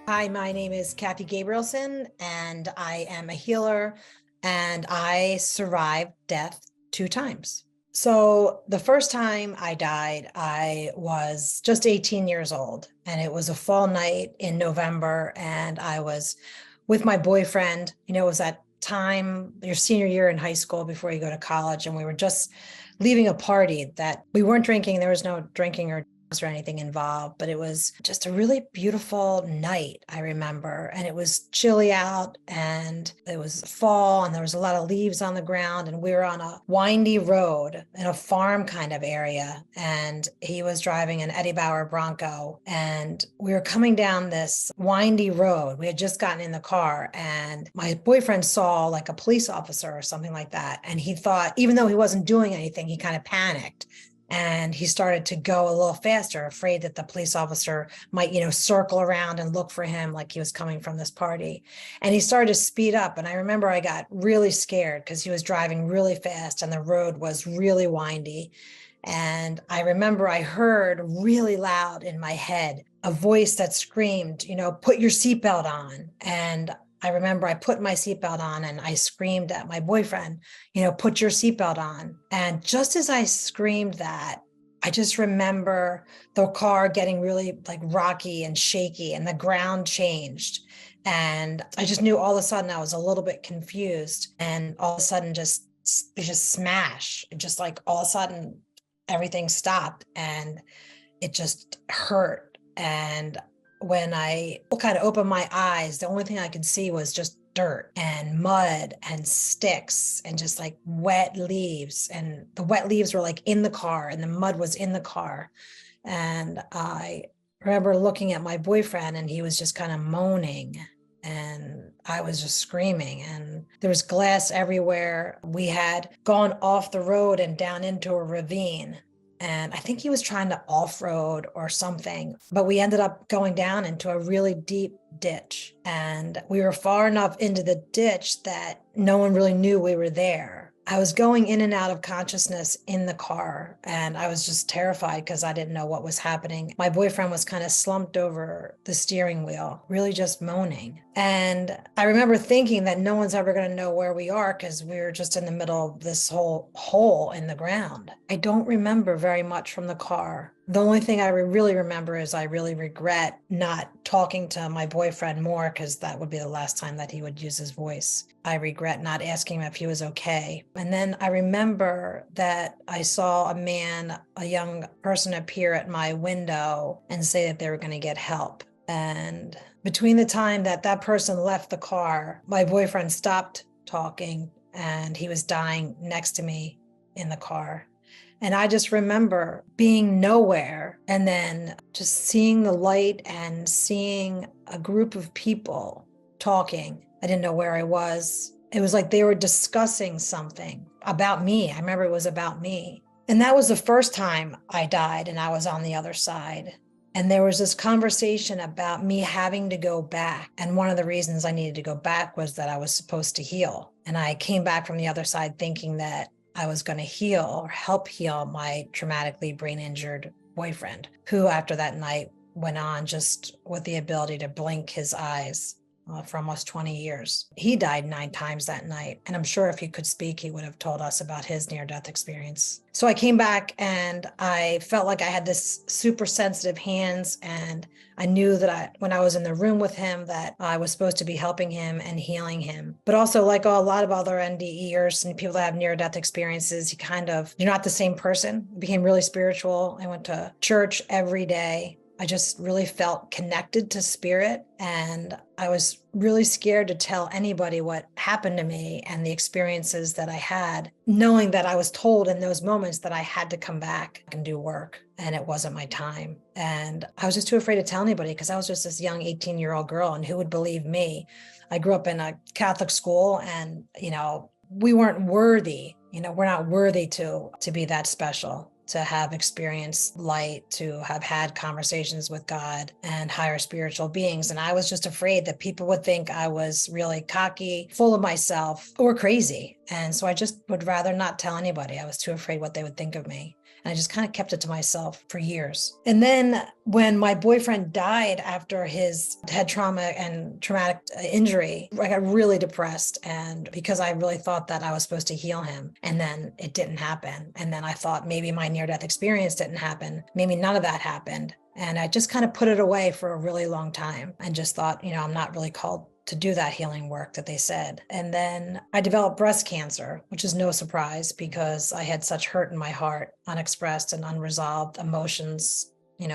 Hi, my name is Cathy Gabrielsen, and I am a healer, and I survived death 2 times. So the first time I died, I was just 18 years old, and it was a fall night in November, and I was with my boyfriend. It was that time, your senior year in high school before you go to college, and we were just leaving a party that we weren't drinking. There was no drinking or anything involved, but it was just a really beautiful night, I remember. And it was chilly out, and it was fall, and there was a lot of leaves on the ground, and we were on a windy road in a farm kind of area, and he was driving an Eddie Bauer Bronco, and we were coming down this windy road. We had just gotten in the car, and my boyfriend saw like a police officer or something like that, and he thought, even though he wasn't doing anything, he kind of panicked. And he started to go a little faster, afraid that the police officer might, circle around and look for him like he was coming from this party. And he started to speed up. And I remember I got really scared because he was driving really fast and the road was really windy. And I remember I heard really loud in my head a voice that screamed, put your seatbelt on. And I remember I put my seatbelt on and I screamed at my boyfriend, put your seatbelt on. And just as I screamed that, I just remember the car getting really like rocky and shaky and the ground changed. And I just knew all of a sudden I was a little bit confused, and all of a sudden it just smash. It just like all of a sudden everything stopped and it just hurt. And when I kind of opened my eyes, the only thing I could see was just dirt and mud and sticks and just like wet leaves. And the wet leaves were like in the car and the mud was in the car. And I remember looking at my boyfriend and he was just kind of moaning. And I was just screaming, and there was glass everywhere. We had gone off the road and down into a ravine. And I think he was trying to off-road or something, but we ended up going down into a really deep ditch. And we were far enough into the ditch that no one really knew we were there. I was going in and out of consciousness in the car, and I was just terrified because I didn't know what was happening. My boyfriend was kind of slumped over the steering wheel, really just moaning. And I remember thinking that no one's ever going to know where we are because we were just in the middle of this whole hole in the ground. I don't remember very much from the car. The only thing I really remember is I really regret not talking to my boyfriend more, because that would be the last time that he would use his voice. I regret not asking him if he was okay. And then I remember that I saw a young person appear at my window and say that they were going to get help. And between the time that that person left the car, my boyfriend stopped talking and he was dying next to me in the car. And I just remember being nowhere and then just seeing the light and seeing a group of people talking. I didn't know where I was. It was like they were discussing something about me. I remember it was about me. And that was the first time I died and I was on the other side. And there was this conversation about me having to go back. And one of the reasons I needed to go back was that I was supposed to heal. And I came back from the other side thinking that I was going to heal or help heal my traumatically brain injured boyfriend, who after that night went on just with the ability to blink his eyes for almost 20 years. He died 9 times that night. And I'm sure if he could speak, he would have told us about his near-death experience. So I came back and I felt like I had this super sensitive hands, and I knew that when I was in the room with him, that I was supposed to be helping him and healing him. But also, like a lot of other NDEers and people that have near-death experiences, you're not the same person. I became really spiritual. I went to church every day. I just really felt connected to spirit, and I was really scared to tell anybody what happened to me and the experiences that I had, knowing that I was told in those moments that I had to come back and do work, and it wasn't my time. And I was just too afraid to tell anybody because I was just this young 18-year-old girl, and who would believe me? I grew up in a Catholic school, and, we weren't worthy. We're not worthy to be that special, to have experienced light, to have had conversations with God and higher spiritual beings. And I was just afraid that people would think I was really cocky, full of myself, or crazy. And so I just would rather not tell anybody. I was too afraid what they would think of me. And I just kind of kept it to myself for years. And then when my boyfriend died after his head trauma and traumatic injury, I got really depressed. And because I really thought that I was supposed to heal him, and then it didn't happen. And then I thought maybe my near-death experience didn't happen. Maybe none of that happened. And I just kind of put it away for a really long time and just thought, I'm not really called to do that healing work that they said. And then I developed breast cancer, which is no surprise because I had such hurt in my heart, unexpressed and unresolved emotions,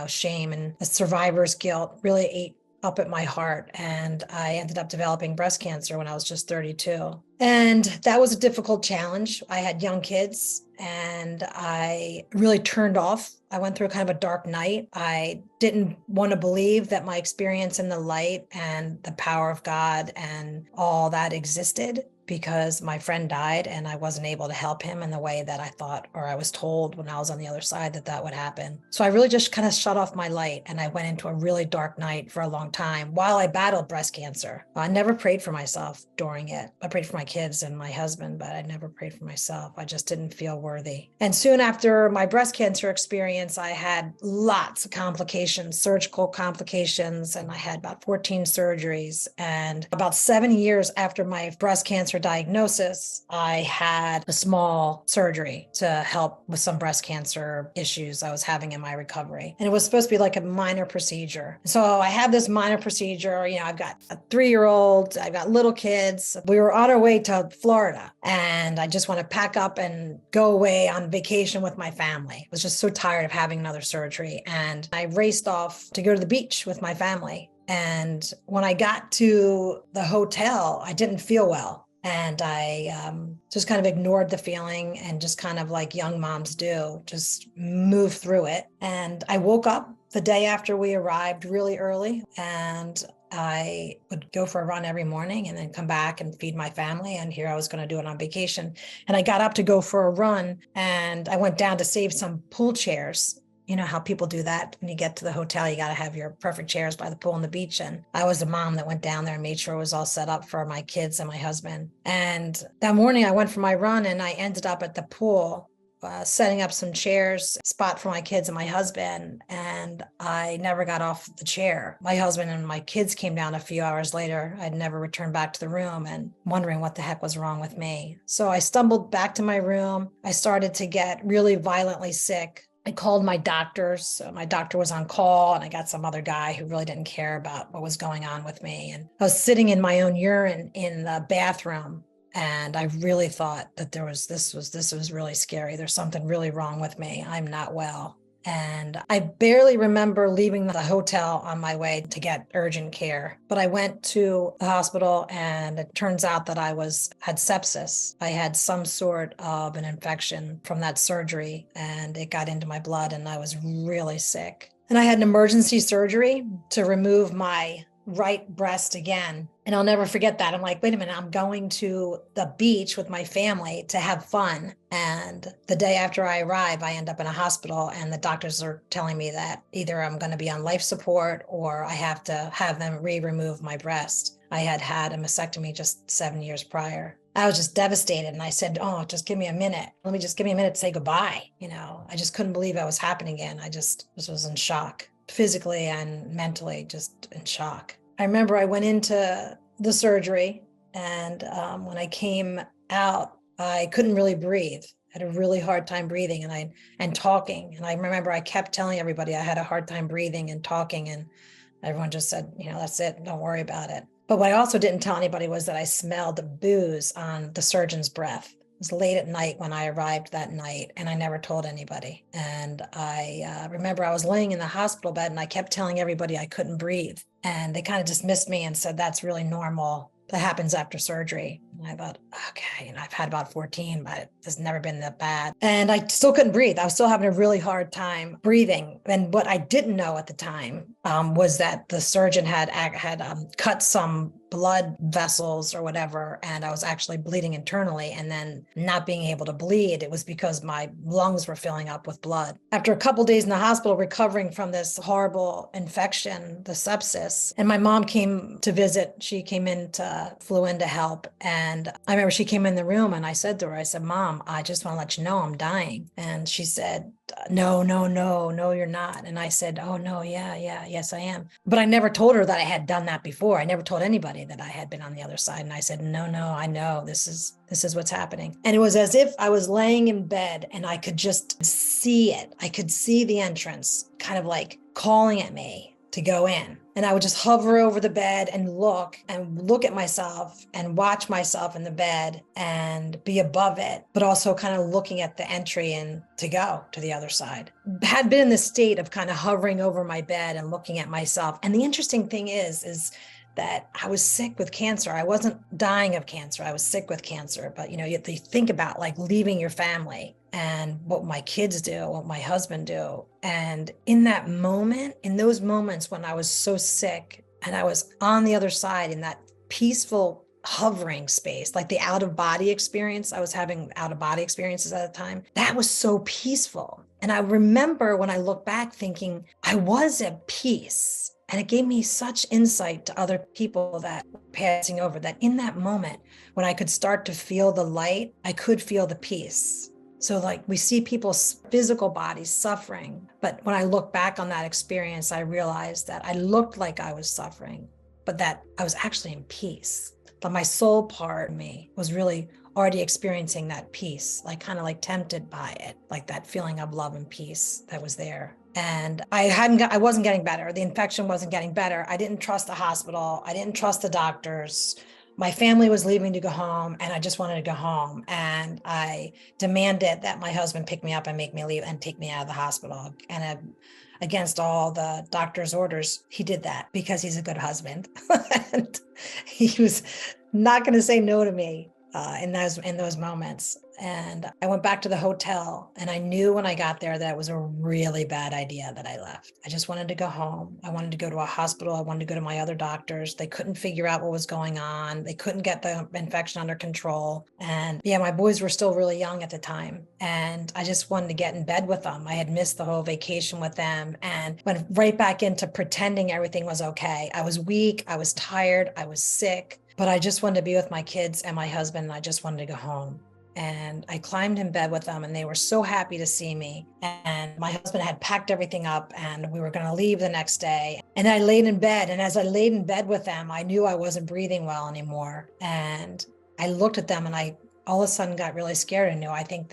shame and the survivor's guilt really ate up at my heart. And I ended up developing breast cancer when I was just 32. And that was a difficult challenge. I had young kids and I really turned off. I went through kind of a dark night. I didn't want to believe that my experience in the light and the power of God and all that existed, because my friend died and I wasn't able to help him in the way that I thought, or I was told when I was on the other side that would happen. So I really just kind of shut off my light and I went into a really dark night for a long time while I battled breast cancer. I never prayed for myself during it. I prayed for my kids and my husband, but I never prayed for myself. I just didn't feel worthy. And soon after my breast cancer experience, I had lots of complications, surgical complications, and I had about 14 surgeries. And about 7 years after my breast cancer diagnosis, I had a small surgery to help with some breast cancer issues I was having in my recovery. And it was supposed to be like a minor procedure. So I had this minor procedure. I've got a 3-year-old, I've got little kids. We were on our way to Florida and I just want to pack up and go away on vacation with my family. I was just so tired of having another surgery. And I raced off to go to the beach with my family. And when I got to the hotel, I didn't feel well. And I just kind of ignored the feeling and just kind of like young moms do, just move through it. And I woke up the day after we arrived really early, and I would go for a run every morning and then come back and feed my family. And here I was going to do it on vacation. And I got up to go for a run and I went down to save some pool chairs. You know how people do that when you get to the hotel, you got to have your perfect chairs by the pool and the beach. And I was the mom that went down there and made sure it was all set up for my kids and my husband. And that morning I went for my run and I ended up at the pool, setting up some chairs, spot for my kids and my husband. And I never got off the chair. My husband and my kids came down a few hours later. I'd never returned back to the room and wondering what the heck was wrong with me. So I stumbled back to my room. I started to get really violently sick. I called my doctors. So my doctor was on call and I got some other guy who really didn't care about what was going on with me. And I was sitting in my own urine in the bathroom. And I really thought that this was really scary. There's something really wrong with me. I'm not well. And I barely remember leaving the hotel on my way to get urgent care. But I went to the hospital and it turns out that I had sepsis. I had some sort of an infection from that surgery and it got into my blood and I was really sick. And I had an emergency surgery to remove my right breast again. And I'll never forget that. I'm like, wait a minute, I'm going to the beach with my family to have fun. And the day after I arrive, I end up in a hospital and the doctors are telling me that either I'm going to be on life support or I have to have them remove my breast. I had had a mastectomy just 7 years prior. I was just devastated. And I said, oh, just give me a minute. Let me just give me a minute to say goodbye. I just couldn't believe it was happening again. I just was in shock, physically and mentally, just in shock. I remember I went into the surgery and when I came out, I couldn't really breathe. I had a really hard time breathing and talking. And I remember I kept telling everybody I had a hard time breathing and talking, and everyone just said, that's it, don't worry about it. But what I also didn't tell anybody was that I smelled the booze on the surgeon's breath. It was late at night when I arrived that night, and I never told anybody. And I remember I was laying in the hospital bed and I kept telling everybody I couldn't breathe. And they kind of dismissed me and said, that's really normal. That happens after surgery. And I thought, okay, I've had about 14, but it's never been that bad. And I still couldn't breathe. I was still having a really hard time breathing. And what I didn't know at the time was that the surgeon had cut some blood vessels or whatever, and I was actually bleeding internally and then not being able to bleed. It was because my lungs were filling up with blood. After a couple days in the hospital recovering from this horrible infection, the sepsis, and my mom came to visit. She flew in to help. And I remember she came in the room and I said to her, I said, Mom, I just want to let you know I'm dying. And she said, no, no, no, no, you're not. And I said, oh, no, yeah, yes, I am. But I never told her that I had done that before. I never told anybody that I had been on the other side. And I said, no, I know this is what's happening. And it was as if I was laying in bed and I could just see it. I could see the entrance kind of like calling at me to go in. And I would just hover over the bed and look at myself and watch myself in the bed and be above it, but also kind of looking at the entry and to go to the other side. Had been in the state of kind of hovering over my bed and looking at myself. And the interesting thing is that I was sick with cancer. I wasn't dying of cancer. I was sick with cancer. But, you have to think about like leaving your family and what my kids do, what my husband do. And in that moment, in those moments when I was so sick and I was on the other side in that peaceful hovering space, like the out of body experience, I was having out of body experiences at the time, that was so peaceful. And I remember when I look back thinking I was at peace. And it gave me such insight to other people that were passing over, that in that moment, when I could start to feel the light, I could feel the peace. So like we see people's physical bodies suffering, but when I look back on that experience, I realized that I looked like I was suffering, but that I was actually in peace. But my soul part of me was really already experiencing that peace, like kind of like tempted by it, like that feeling of love and peace that was there. And I wasn't getting better. The infection wasn't getting better. I didn't trust the hospital. I didn't trust the doctors. My family was leaving to go home and I just wanted to go home. And I demanded that my husband pick me up and make me leave and take me out of the hospital. And against all the doctor's orders, he did that because he's a good husband. And he was not going to say no to me in those moments. And I went back to the hotel and I knew when I got there that it was a really bad idea that I left. I just wanted to go home. I wanted to go to a hospital. I wanted to go to my other doctors. They couldn't figure out what was going on. They couldn't get the infection under control. And yeah, my boys were still really young at the time. And I just wanted to get in bed with them. I had missed the whole vacation with them and went right back into pretending everything was okay. I was weak. I was tired. I was sick. But I just wanted to be with my kids and my husband, and I just wanted to go home. And I climbed in bed with them and they were so happy to see me. And my husband had packed everything up and we were going to leave the next day. And I laid in bed. And as I laid in bed with them, I knew I wasn't breathing well anymore. And I looked at them and I all of a sudden got really scared and knew I think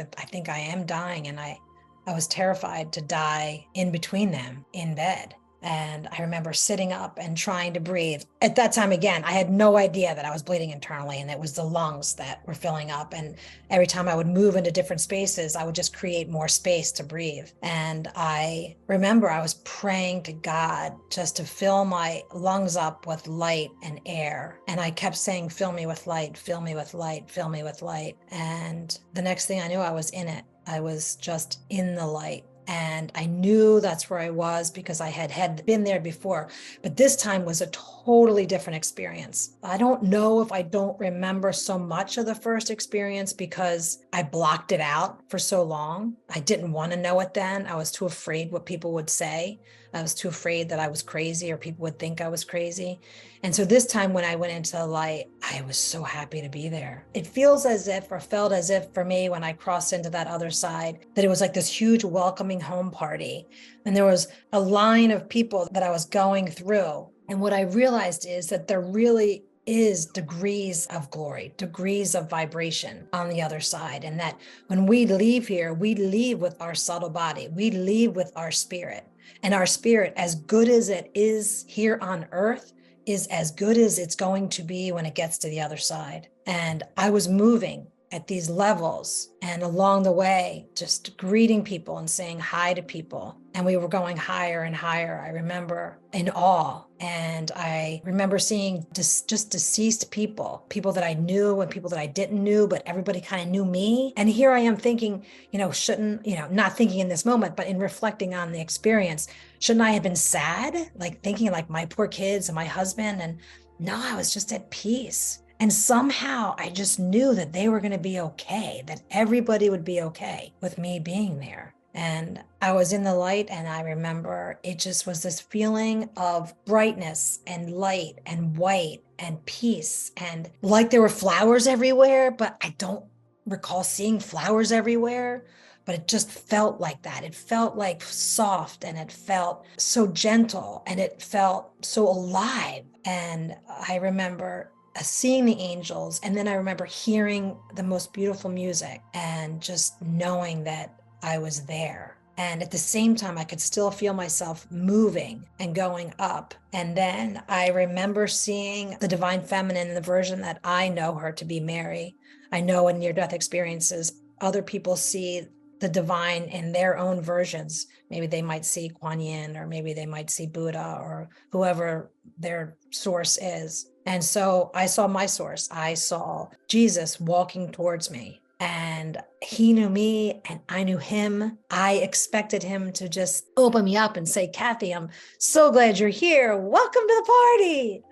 I am dying. And I was terrified to die in between them in bed. And I remember sitting up and trying to breathe. At that time, again, I had no idea that I was bleeding internally and it was the lungs that were filling up. And every time I would move into different spaces, I would just create more space to breathe. And I remember I was praying to God just to fill my lungs up with light and air. And I kept saying, fill me with light, fill me with light, fill me with light. And the next thing I knew, I was in it. I was just in the light. And I knew that's where I was because I had been there before, but this time was a totally different experience. I don't know if I don't remember so much of the first experience because I blocked it out for so long. I didn't want to know it then. I was too afraid what people would say. I was too afraid that I was crazy or people would think I was crazy. And so this time when I went into the light, I was so happy to be there. It feels as if, or felt as if for me, when I crossed into that other side, that it was like this huge welcoming home party. And there was a line of people that I was going through. And what I realized is that there really is degrees of glory, degrees of vibration on the other side. And that when we leave here, we leave with our subtle body, we leave with our spirit. And our spirit, as good as it is here on earth, is as good as it's going to be when it gets to the other side. And I was moving at these levels and along the way, just greeting people and saying hi to people. And we were going higher and higher. I remember in awe. And I remember seeing just deceased people that I knew and people that I didn't know, but everybody kind of knew me. And here I am thinking, not thinking in this moment, but in reflecting on the experience, shouldn't I have been sad? Like thinking like my poor kids and my husband. And no, I was just at peace. And somehow I just knew that they were going to be okay, that everybody would be okay with me being there. And I was in the light and I remember it just was this feeling of brightness and light and white and peace and like there were flowers everywhere, but I don't recall seeing flowers everywhere. but it just felt like that. It felt like soft, and it felt so gentle, and it felt so alive. And I remember seeing the angels, and then I remember hearing the most beautiful music and just knowing that I was there. And at the same time, I could still feel myself moving and going up. And then I remember seeing the divine feminine, the version that I know her to be, Mary. I know in near-death experiences, other people see the divine in their own versions. Maybe they might see Kuan Yin, or maybe they might see Buddha, or whoever their source is. And so I saw my source. I saw Jesus walking towards me, and he knew me and I knew him. I expected him to just open me up and say, Cathy, I'm so glad you're here. Welcome to the party.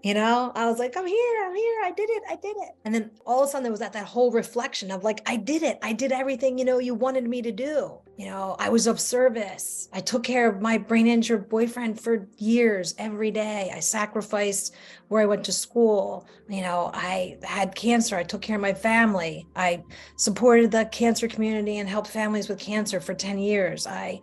You know, I was like, I'm here, I did it. And then all of a sudden there was that whole reflection of like, I did it. I did everything, you know, you wanted me to do. You know, I was of service. I took care of my brain injured boyfriend for years, every day. I sacrificed where I went to school. You know, I had cancer. I took care of my family. I supported the cancer community and helped families with cancer for 10 years. I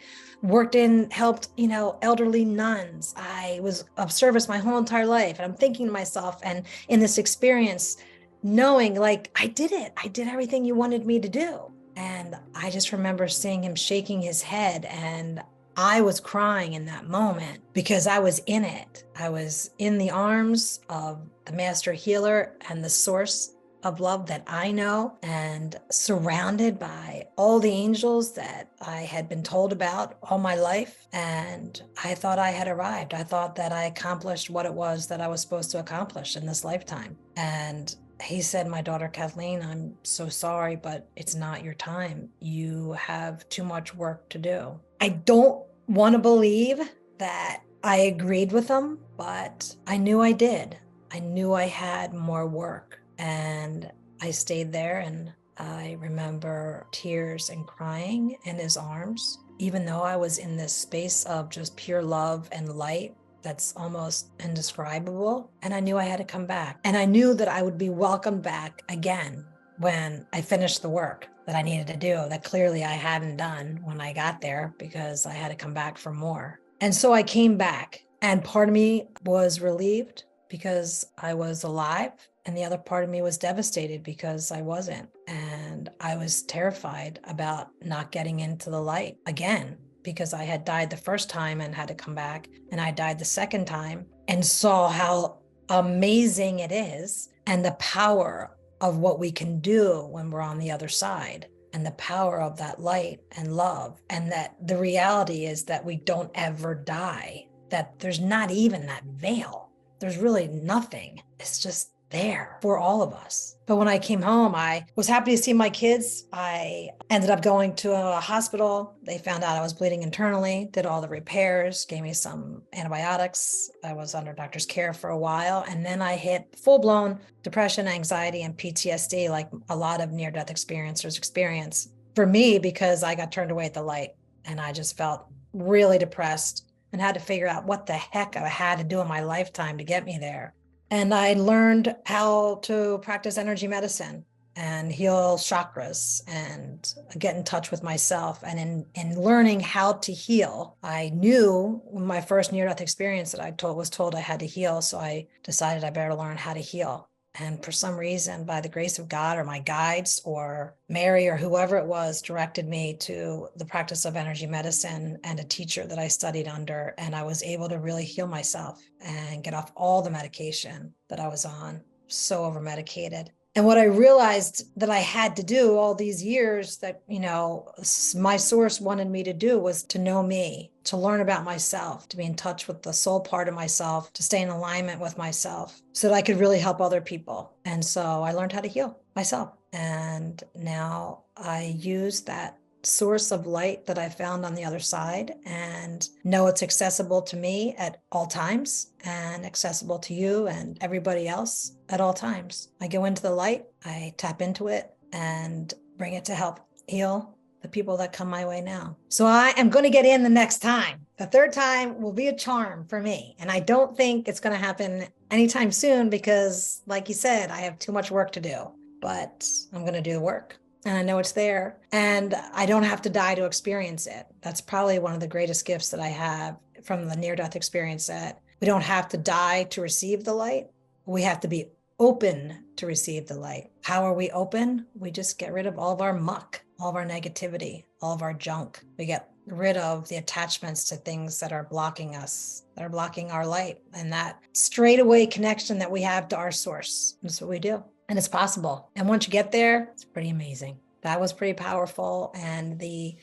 helped, you know, elderly nuns. I was of service my whole entire life. And I'm thinking to myself, and in this experience, knowing like, I did it. I did everything you wanted me to do. And I just remember seeing him shaking his head, and I was crying in that moment because I was in it. I was in the arms of the master healer and the source of love that I know, and surrounded by all the angels that I had been told about all my life. And I thought I had arrived. I thought that I accomplished what it was that I was supposed to accomplish in this lifetime. And he said, my daughter Kathleen, I'm so sorry, but it's not your time. You have too much work to do. I don't want to believe that I agreed with him, but I knew I did. I knew I had more work. And I stayed there, and I remember tears and crying in his arms, even though I was in this space of just pure love and light that's almost indescribable. And I knew I had to come back. And I knew that I would be welcomed back again when I finished the work that I needed to do, that clearly I hadn't done when I got there, because I had to come back for more. And so I came back, and part of me was relieved because I was alive. And the other part of me was devastated because I wasn't. And I was terrified about not getting into the light again, because I had died the first time and had to come back. And I died the second time and saw how amazing it is, and the power of what we can do when we're on the other side, and the power of that light and love. And that the reality is that we don't ever die, that there's not even that veil. There's really nothing. It's just there for all of us. But when I came home, I was happy to see my kids. I ended up going to a hospital. They found out I was bleeding internally, did all the repairs, gave me some antibiotics. I was under doctor's care for a while. And then I hit full-blown depression, anxiety, and PTSD, like a lot of near-death experiencers experience. For me, because I got turned away at the light, and I just felt really depressed and had to figure out what the heck I had to do in my lifetime to get me there. And I learned how to practice energy medicine and heal chakras and get in touch with myself. And in learning how to heal, I knew in my first near-death experience that I was told I had to heal. So I decided I better learn how to heal. And for some reason, by the grace of God or my guides or Mary or whoever it was, directed me to the practice of energy medicine and a teacher that I studied under. And I was able to really heal myself and get off all the medication that I was on, so over-medicated. And what I realized that I had to do all these years that, you know, my source wanted me to do was to know me, to learn about myself, to be in touch with the soul part of myself, to stay in alignment with myself so that I could really help other people. And so I learned how to heal myself. And now I use that source of light that I found on the other side and know it's accessible to me at all times and accessible to you and everybody else at all times. I go into the light, I tap into it and bring it to help heal the people that come my way now. So I am going to get in the next time. The third time will be a charm for me. And I don't think it's going to happen anytime soon because, like you said, I have too much work to do, but I'm going to do the work. and I know it's there, and I don't have to die to experience it. That's probably one of the greatest gifts that I have from the near-death experience, that we don't have to die to receive the light. We have to be open to receive the light. How are we open? We just get rid of all of our muck, all of our negativity, all of our junk. We get rid of the attachments to things that are blocking us, that are blocking our light, and that straightaway connection that we have to our source. That's what we do. And it's possible. And once you get there, it's pretty amazing. That was pretty powerful. And the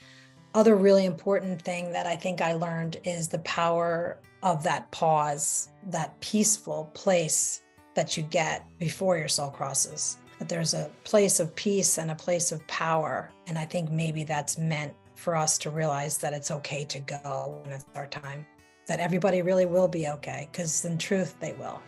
other really important thing that I think I learned is the power of that pause, that peaceful place that you get before your soul crosses. That there's a place of peace and a place of power. And I think maybe that's meant for us to realize that it's okay to go when it's our time, that everybody really will be okay, because in truth, they will.